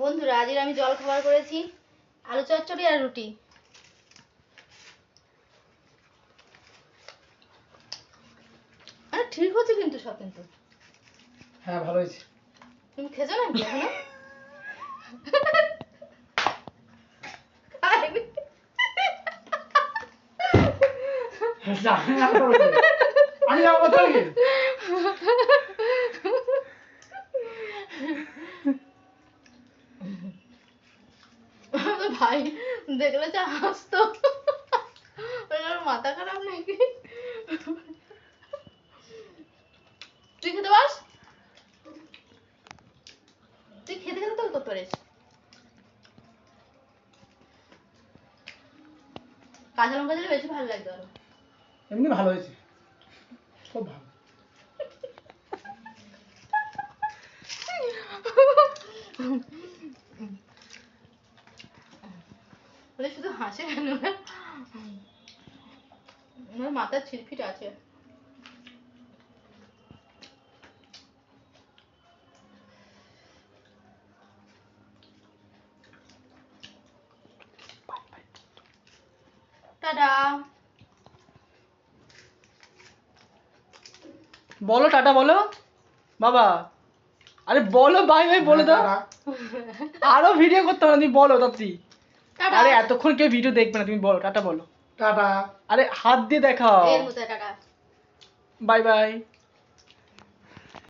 বন্ধুরা আজকে আমি জল খাবার করেছি আলু চচ্চড়ি আর রুটি। আরে ঠিক হচ্ছে কিন্তু সব কিন্তু। হ্যাঁ ভালো হয়েছে। তুমি খেছো নাকি এখনো? আমি যাবো তো কি? ভাই দেখলে যা হাসতো, মাথা খারাপ নাকি? তুই খেতে পাস? তুই খেতে খেতে তো করতে পারিস। কাঁচা লঙ্কা দিলে বেশি ভালো লাগতো আরো। এমনি ভালো হয়েছে, খুব ভালো। শুধু হাসে কেন? আমার মাথার ছিটফিট আছে। টাটা। বলো টাটা বলো বাবা। আরে বলো বাই বাই বলে দাও। আরো ভিডিও করতে হবে, তুমি বলো তাড়াতাড়ি। টাটা। আরে এতক্ষণ কেউ ভিডিও দেখবে না, তুমি বলো টাটা বলো। টাটা। আরে হাত দিয়ে দেখাও। এর মতো টাটা। Bye bye.